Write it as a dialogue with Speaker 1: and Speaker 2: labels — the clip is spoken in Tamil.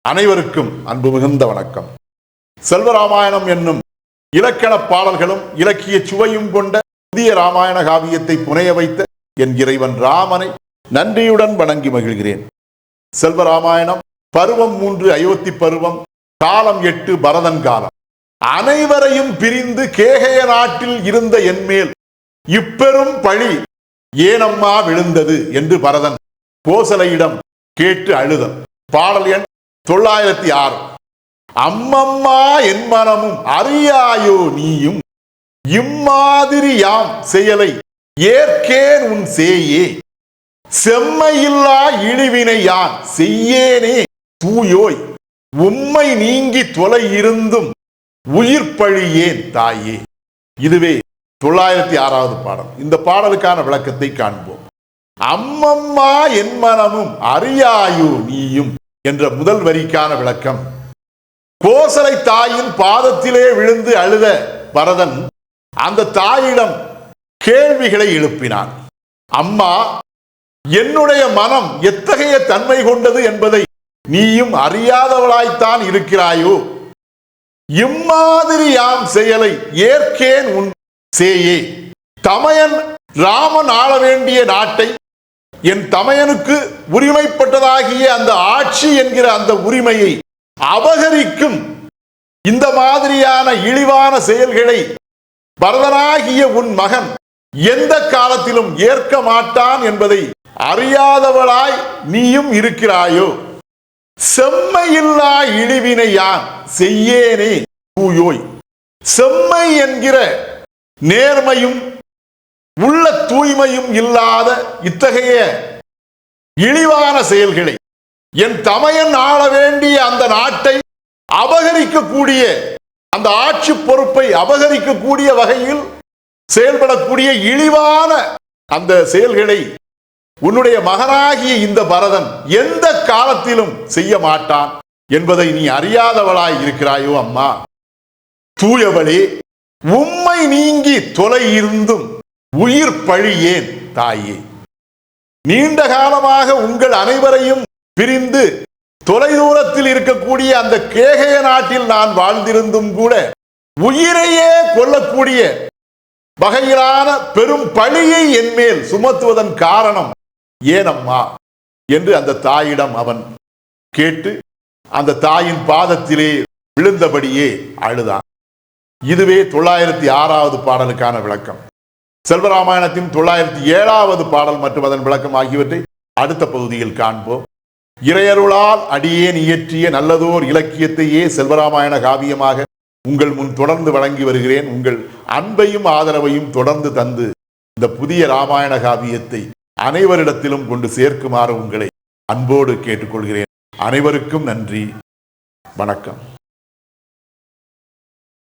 Speaker 1: அனைவருக்கும் அன்பு மிகுந்த வணக்கம். செல்வராமாயணம் என்னும் இலக்கண பாடல்களும் இலக்கிய சுவையும் கொண்ட புதிய ராமாயண காவியத்தை புனைய வைத்த என் இறைவன் ராமனை நன்றியுடன் வணங்கி மகிழ்கிறேன். செல்வராமாயணம் பருவம் 3 அயோத்தி பருவம், காலம் 8 பரதன் காலம். அனைவரையும் பிரிந்து கேகய நாட்டில் இருந்த என்மேல் இப்பெரும் பழி ஏனம்மா விழுந்தது என்று பரதன் கோசலையிடம் கேட்டு அழுதன். பாடல் எண் 906. அம்மம்மா என் மனமும் அறியாயோ நீயும், இம்மாதிரி யாம் செயலை ஏற்கேன் உன் சேயே, செம்மையில்லா இழிவினை யான் செய்யேனே தூயோய், உம்மை நீங்கி தொலை இருந்தும் உயிர் பழியேன் தாயே. இதுவே 906வது பாடல். இந்த பாடலுக்கான விளக்கத்தை காண்போம். அம்மம்மா என் மனமும் அறியாயோ நீயும் என்ற முதல் வரிக்கான விளக்கம். கோசலை தாயின் பாதத்திலே விழுந்து அழுத பரதன் அந்த தாயிடம் கேள்விகளை எழுப்பினான். அம்மா, என்னுடைய மனம் எத்தகைய தன்மை கொண்டது என்பதை நீயும் அறியாதவளாய்த்தான் இருக்கிறாயோ, இம்மாதிரி யாம் செயலை ஏற்கேன் உன் சேயே, தமையன் ராமன் ஆள வேண்டிய நாட்டை என் தமையனுக்கு உரிமைப்பட்டதாகிய அந்த ஆட்சி என்கிற அந்த உரிமையை அபகரிக்கும் இந்த மாதிரியான இழிவான செயல்களை பரதனாகிய உன் மகன் எந்த காலத்திலும் ஏற்க மாட்டான் என்பதை அறியாதவளாய் நீயும் இருக்கிறாயோ, செம்மையில்லா இழிவினை யான் செய்யேனே தூயோய். செம்மை என்கிற நேர்மையும் உள்ள தூய்மையும் இல்லாத இத்தகைய இழிவான செயல்களை, என் தமையன் ஆள வேண்டிய அந்த நாட்டை அபகரிக்கக்கூடிய, அந்த ஆட்சி பொறுப்பை அபகரிக்கக்கூடிய வகையில் செயல்படக்கூடிய இழிவான அந்த செயல்களை உன்னுடைய மகனாகிய இந்த பரதன் எந்த காலத்திலும் செய்ய மாட்டான் என்பதை நீ அறியாதவளாய் இருக்கிறாயோ அம்மா. தூயவளே, உம்மை நீங்கி தொலை இருந்தும் உயிர் பழியேன் தாயே. நீண்ட காலமாக உங்கள் அனைவரையும் பிரிந்து தொலைதூரத்தில் இருக்கக்கூடிய அந்த கேகய நாட்டில் நான் வாழ்ந்திருந்தும் கூட உயிரையே கொல்லக்கூடிய வகையிலான பெரும் பழியை என்மேல் சுமத்துவதன் காரணம் ஏனம்மா என்று அந்த தாயிடம் அவன் கேட்டு அந்த தாயின் பாதத்திலே விழுந்தபடியே அழுதான். இதுவே 906வது பாடலுக்கான விளக்கம். செல்வராமாயணத்தின் 907வது பாடல் மற்றும் அதன் விளக்கம் ஆகியவற்றை அடுத்த பகுதியில் காண்போம். இறையருளால் அடியேன் இயற்றிய நல்லதோர் இலக்கியத்தையே செல்வராமாயண காவியமாக உங்கள் முன் தொடர்ந்து வழங்கி வருகிறேன். உங்கள் அன்பையும் ஆதரவையும் தொடர்ந்து தந்து இந்த புதிய ராமாயண காவியத்தை அனைவரிடத்திலும் கொண்டு சேர்க்குமாறு உங்களை அன்போடு கேட்டுக்கொள்கிறேன். அனைவருக்கும் நன்றி, வணக்கம்.